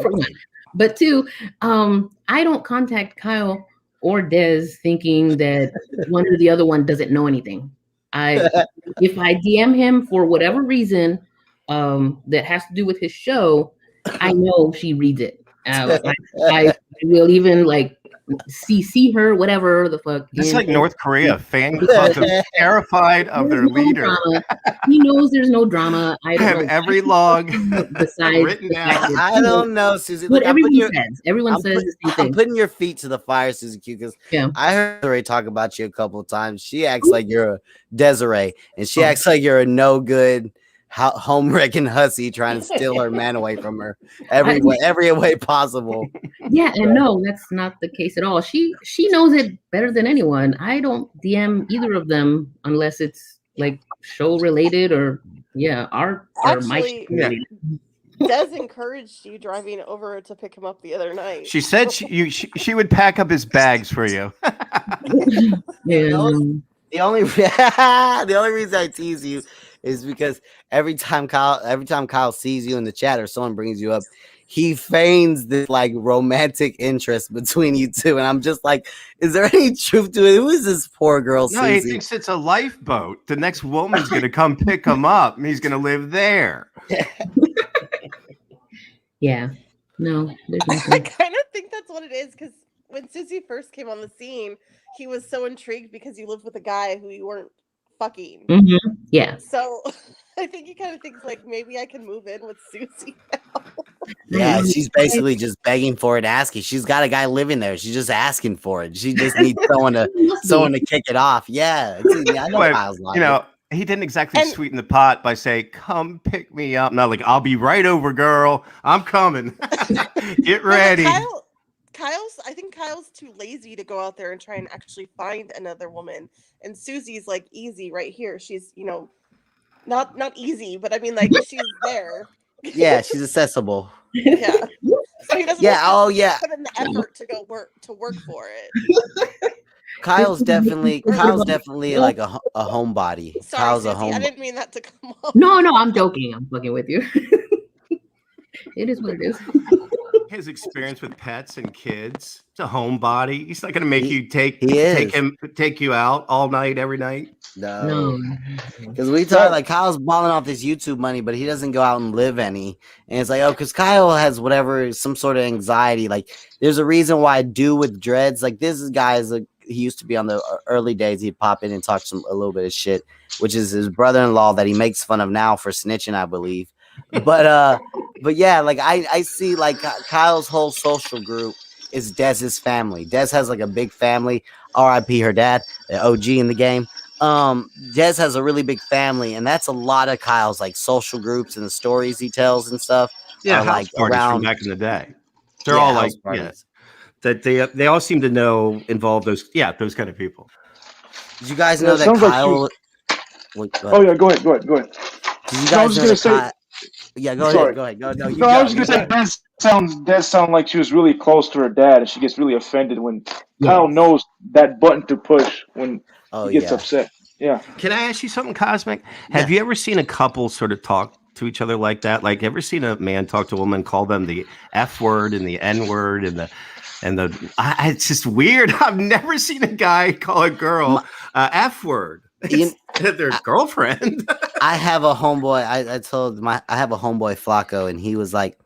For one. But two, I don't contact Kyle or Des thinking that one or the other one doesn't know anything. If I DM him for whatever reason that has to do with his show, I know she reads it. I will even like see her, whatever the fuck. It's like North Korea. Fan clubs are terrified of their leader. He knows there's no drama. I don't have know every log besides written down. I don't know, Susie. But everyone says the same thing. I'm putting your feet to the fire, Susie Q, because I heard Desiree talk about you a couple of times. She acts like you're a Desiree, and she acts like you're a no good home wrecking hussy trying to steal her man away from her every way possible. Yeah, and no, that's not the case at all. She knows it better than anyone. I don't DM either of them unless it's like show related or art or my related. Des encouraged you driving over to pick him up the other night. She said she would pack up his bags for you. The only reason I tease you is because every time Kyle sees you in the chat or someone brings you up, he feigns this like romantic interest between you two, and I'm just like, is there any truth to it? Who is this poor girl? No, he thinks it's a lifeboat. The next woman's gonna come pick him up, and he's gonna live there. Yeah, no, I kind of think that's what it is, because when Susie first came on the scene, he was so intrigued because you lived with a guy who you weren't fucking. Mm-hmm. Yeah. So I think he kind of thinks like, maybe I can move in with Susie now. Yeah, she's basically just begging for it, asking. She's got a guy living there. She's just asking for it. She just needs someone to kick it off. Yeah, I know Kyle's like he didn't exactly sweeten the pot by saying, "Come pick me up." Not like, "I'll be right over, girl. I'm coming. Get ready." I think Kyle's too lazy to go out there and try and actually find another woman. And Susie's like easy right here. She's, not easy, but I mean like she's there. Yeah, she's accessible. Yeah. So he doesn't put in the effort to go work for it. Kyle's definitely like a homebody. Sorry, Kyle's Susie, a home. I didn't mean that to come off. No, I'm joking. I'm fucking with you. It is what it is. His experience with pets and kids. It's a homebody. He's not going to make you take you out all night, every night. No, because we talk like Kyle's balling off this YouTube money, but he doesn't go out and live any. And it's like, because Kyle has some sort of anxiety. Like, there's a reason why I do with dreads. Like, this guy he used to be on the early days. He'd pop in and talk a little bit of shit, which is his brother-in-law that he makes fun of now for snitching, I believe. But yeah, like I see like Kyle's whole social group is Dez's family. Dez has like a big family. R.I.P. her dad, the OG in the game. Dez has a really big family, and that's a lot of Kyle's like social groups and the stories he tells and stuff. Yeah, like around from back in the day. They're all like that they all seem to involve those kind of people. Did you guys know that Kyle? Go ahead. Did you guys know that Kyle? Yeah, go ahead. No, I was just gonna say Des sound like she was really close to her dad, and she gets really offended when Kyle knows that button to push when he gets upset. Yeah. Can I ask you something, Cosmic? Have you ever seen a couple sort of talk to each other like that? Like, ever seen a man talk to a woman, call them the F word and the N word and it's just weird. I've never seen a guy call a girl F word. Their girlfriend. I have a homeboy. I have a homeboy Flacco, and he was like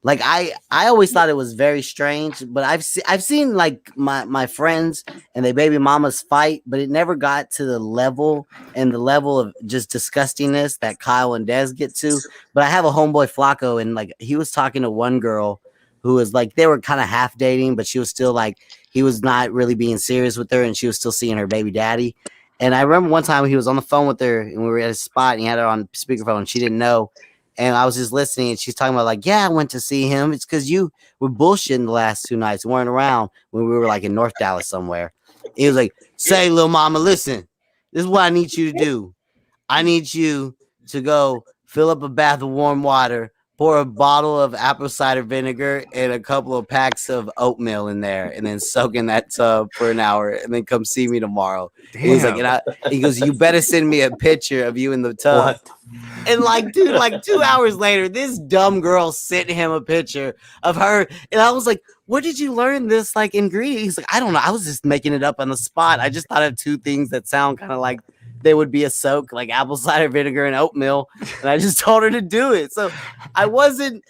I always thought it was very strange, but I've seen like my friends and their baby mamas fight, but it never got to the level of just disgustingness that Kyle and Des get to. But I have a homeboy Flacco, and like he was talking to one girl who was like, they were kind of half dating, but she was still like, he was not really being serious with her, and she was still seeing her baby daddy. And I remember one time he was on the phone with her, and we were at a spot, and he had her on speakerphone, and she didn't know. And I was just listening, and she's talking about like, yeah, I went to see him. It's because you were bullshitting the last 2 nights, weren't around when we were like in North Dallas somewhere. He was like, say, little mama, listen, this is what I need you to do. I need you to go fill up a bath of warm water, pour a bottle of apple cider vinegar and a couple of packs of oatmeal in there, and then soak in that tub for an hour, and then come see me tomorrow. He's like, he goes, you better send me a picture of you in the tub. What? And like, dude, like 2 hours later, this dumb girl sent him a picture of her, and I was like, where did you learn this like ingredient? He's like, I don't know. I was just making it up on the spot. I just thought of 2 things that sound kind of like they would be a soak, like apple cider vinegar and oatmeal, and I just told her to do it. So I wasn't.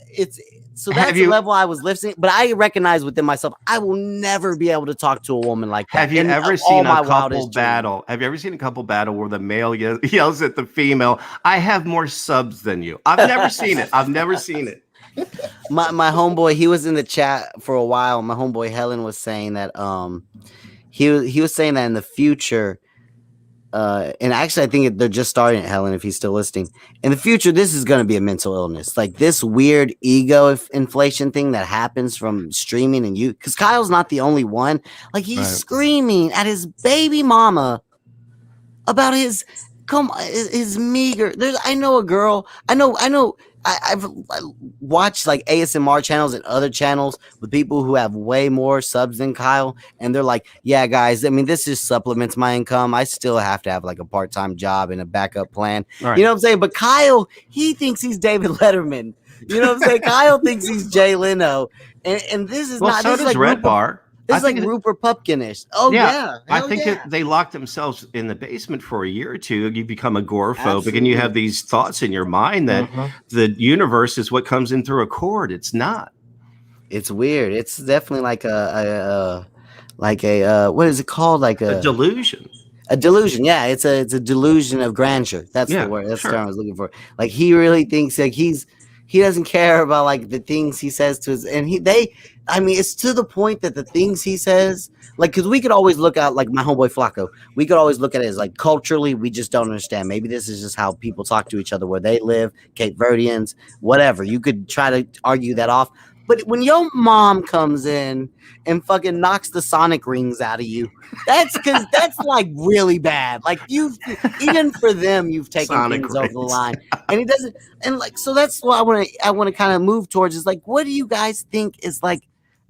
It's So that's the level I was listening. But I recognize within myself, I will never be able to talk to a woman like that. Have you ever seen a couple battle? Have you ever seen a couple battle where the male yells at the female, "I have more subs than you"? I've never seen it. I've never seen it. My homeboy, he was in the chat for a while. My homeboy Helen was saying that he was saying that in the future. And actually, I think they're just starting it, Helen, if he's still listening. In the future, this is going to be a mental illness. Like this weird ego inflation thing that happens from streaming and you. Because Kyle's not the only one. Like he's screaming at his baby mama about his meager. I know a girl. I've watched like ASMR channels and other channels with people who have way more subs than Kyle, and they're like, "Yeah, guys, I mean, this just supplements my income. I still have to have like a part-time job and a backup plan." Right. You know what I'm saying? But Kyle, he thinks he's David Letterman. You know what I'm saying? Kyle thinks he's Jay Leno, and this is not. So this does Red Bar. This is like Rupert Pupkin-ish. Oh yeah, I think they locked themselves in the basement for a year or two. You become agoraphobic, and you have these thoughts in your mind that the universe is what comes in through a cord. It's not. It's weird. It's definitely like a what is it called? Like a delusion. A delusion. Yeah, it's a delusion of grandeur. That's the word. That's the term I was looking for. Like he really thinks like he doesn't care about like the things he says to his I mean, it's to the point that the things he says, like, because we could always look at, like, my homeboy Flacco, we could always look at it as, like, culturally, we just don't understand. Maybe this is just how people talk to each other where they live, Cape Verdeans, whatever. You could try to argue that off. But when your mom comes in and fucking knocks the Sonic rings out of you, that's like really bad. Like even for them, you've taken Sonic things rings over the line, and it doesn't. And like, so that's what I want to kind of move towards is like, what do you guys think is like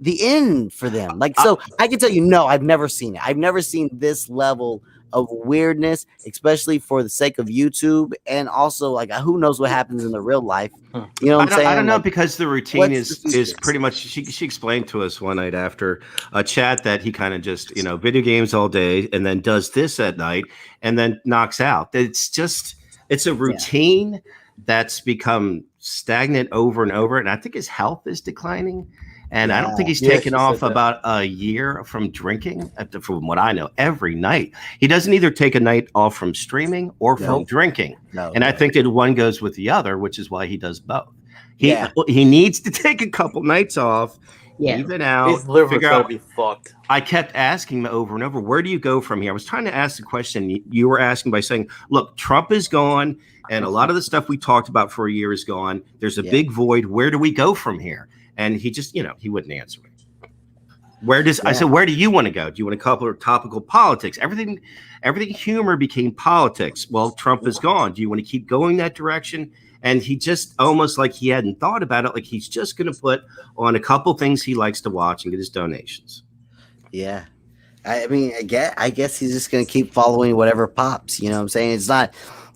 the end for them? Like, so I can tell you, no, I've never seen it. I've never seen this level of weirdness, especially for the sake of YouTube, and also like who knows what happens in the real life. You know what I'm saying? I don't know, like, because the routine is pretty much. She explained to us one night after a chat that he kind of just video games all day and then does this at night and then knocks out. It's a routine that's become stagnant over and over, and I think his health is declining. And I don't think he's taken off about a year from drinking, from what I know, every night. He doesn't either take a night off from streaming or from drinking. I think that one goes with the other, which is why he does both. He needs to take a couple nights off, even out. His liver's gotta be fucked. I kept asking him over and over, where do you go from here? I was trying to ask the question you were asking by saying, look, Trump is gone, and a lot of the stuff we talked about for a year is gone. There's a big void. Where do we go from here? And he just, he wouldn't answer me. I said, where do you want to go? Do you want to cover topical politics? Everything humor became politics. Well, Trump is gone. Do you want to keep going that direction? And he just almost like he hadn't thought about it. Like he's just going to put on a couple things he likes to watch and get his donations. Yeah. I mean, I guess he's just going to keep following whatever pops. You know what I'm saying?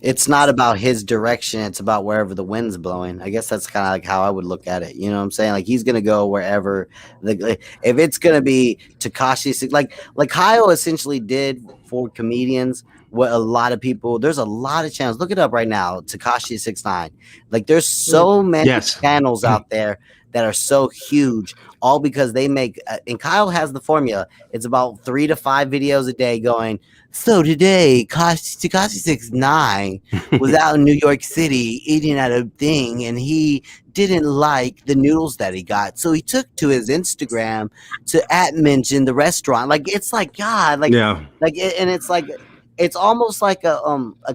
It's not about his direction. It's about wherever the wind's blowing. I guess that's kind of like how I would look at it. You know what I'm saying? Like he's going to go wherever if it's going to be Tekashi, like Kyle essentially did for comedians, what a lot of people, there's a lot of channels. Look it up right now. Tekashi 6ix9ine. Like there's so many channels out there that are so huge, all because they make, and Kyle has the formula. It's about 3 to 5 videos a day going, so today, Tekashi 6ix9ine was out in New York City eating at a thing, and he didn't like the noodles that he got. So he took to his Instagram to @mention the restaurant. Like, it's like, God, like, and it's like, it's almost like a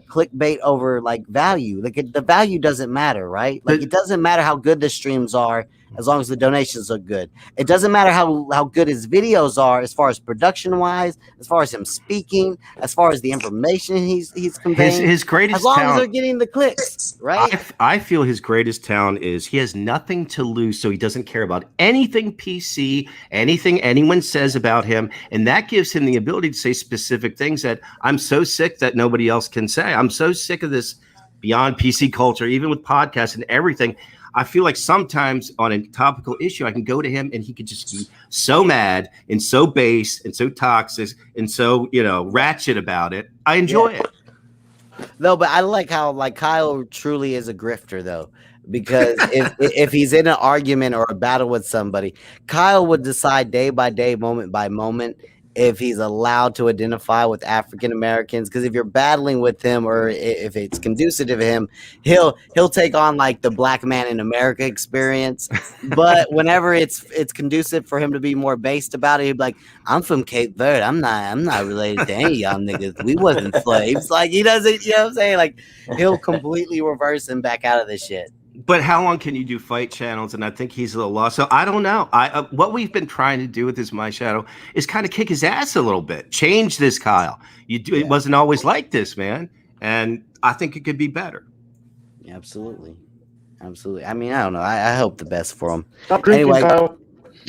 clickbait over like value. Like the value doesn't matter, right? Like it doesn't matter how good the streams are as long as the donations are good. It doesn't matter how good his videos are as far as production wise, as far as him speaking, as far as the information he's conveying. His greatest as long talent, as they're getting the clicks, right? I feel his greatest talent is he has nothing to lose, so he doesn't care about anything PC, anything anyone says about him, and that gives him the ability to say specific things that I'm so sick that nobody else can say. I'm so sick of this beyond PC culture, even with podcasts and everything. I feel like sometimes on a topical issue, I can go to him and he could just be so mad and so base and so toxic and so, ratchet about it. I enjoy it. No, but I like how like Kyle truly is a grifter though, because if he's in an argument or a battle with somebody, Kyle would decide day by day, moment by moment, if he's allowed to identify with African Americans. Because if you're battling with him, or if it's conducive to him, he'll take on like the black man in America experience. But whenever it's conducive for him to be more based about it, he'd be like, "I'm from Cape Verde. I'm not related to any y'all niggas. We wasn't slaves." Like he doesn't, you know what I'm saying? Like he'll completely reverse and back out of this shit. But how long can you do fight channels? And I think he's a little lost. So I don't know. What we've been trying to do with this My Shadow is kind of kick his ass a little bit. Change this, Kyle. It wasn't always like this, man. And I think it could be better. Absolutely. I mean, I don't know. I hope the best for him. Stop drinking, Anyway, Kyle.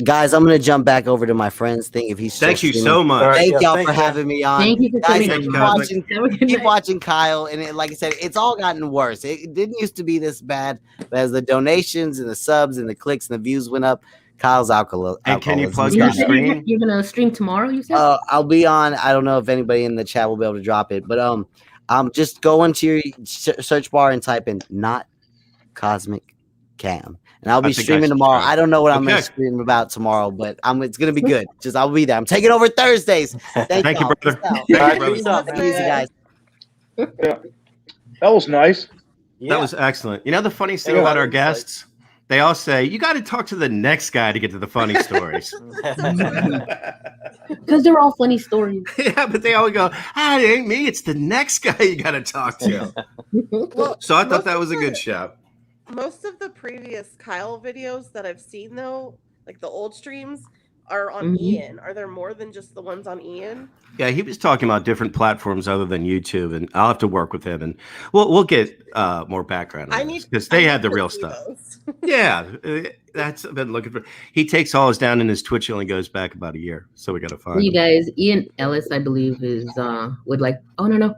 guys, I'm gonna jump back over to my friend's thing. If he's Thank you so much. Thank y'all for having me on. Thank you for Guys, coming. keep watching Kyle, and like I said, it's all gotten worse. It didn't used to be this bad, but as the donations and the subs and the clicks and the views went up, Kyle's alcohol. And can you plug You your said screen? you're gonna stream tomorrow, you said? I'll be on. I don't know if anybody in the chat will be able to drop it, but just go into your search bar and type in "not cosmic cam," and I'll be streaming tomorrow. I don't know what I'm gonna stream about tomorrow, but it's gonna be good. I'll be there. I'm taking over Thursdays. Thank you, brother. Thank you, brother. Easy, guys. Yeah, that was nice. That was excellent. You know the funniest thing about our guests? They all say, you got to talk to the next guy to get to the funny stories. Because they're all funny stories. Yeah, but they always go, it ain't me. It's the next guy you got to talk to. Well, So I thought that was a good show. Most of the previous Kyle videos that I've seen, though, like the old streams, are on Ian. Are there more than just the ones on Ian? Yeah, he was talking about different platforms other than YouTube, and I'll have to work with him, and we'll get more background on this because they had the real stuff. Yeah, that's I've been looking for. He takes all his down, and his Twitch only goes back about a year, so we got to find. You guys, Ian Ellis, I believe, is would like. Oh no.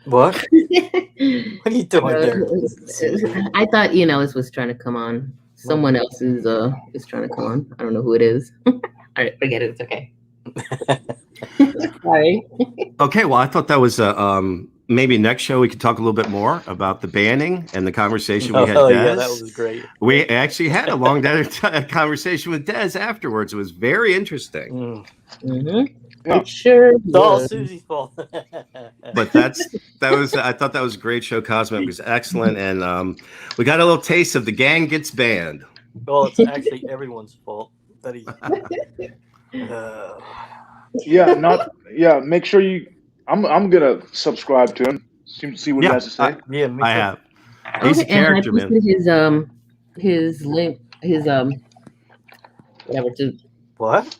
What? What are you doing there? I thought Ian Ellis was trying to come on. Someone else is trying to come on. I don't know who it is. All right, forget it. It's okay. Sorry. Okay, well, I thought that was maybe next show we could talk a little bit more about the banning and the conversation we had. Yeah, that was great. We actually had a long conversation with Des afterwards. It was very interesting. It sure it's all Susie's fault. But I thought that was a great show. Cosmic was excellent, and we got a little taste of the gang gets banned. Well, it's actually everyone's fault that he. Make sure you. I'm gonna subscribe to him. See what he has to say. I have. He's a character, man. His link, whatever. To what?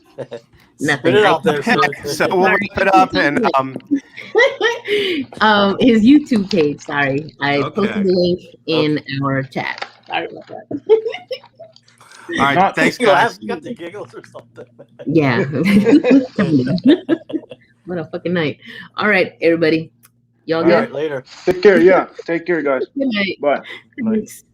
Nothing. Put it out there, so we'll wrap it up and his YouTube page. Sorry, I posted the link in our chat. Sorry about that. All right, thanks, guys. You got the giggles or something. Yeah. What a fucking night. All right, everybody. Y'all good? All right, later. Take care. Yeah. Take care, guys. Good night. Bye. Good night.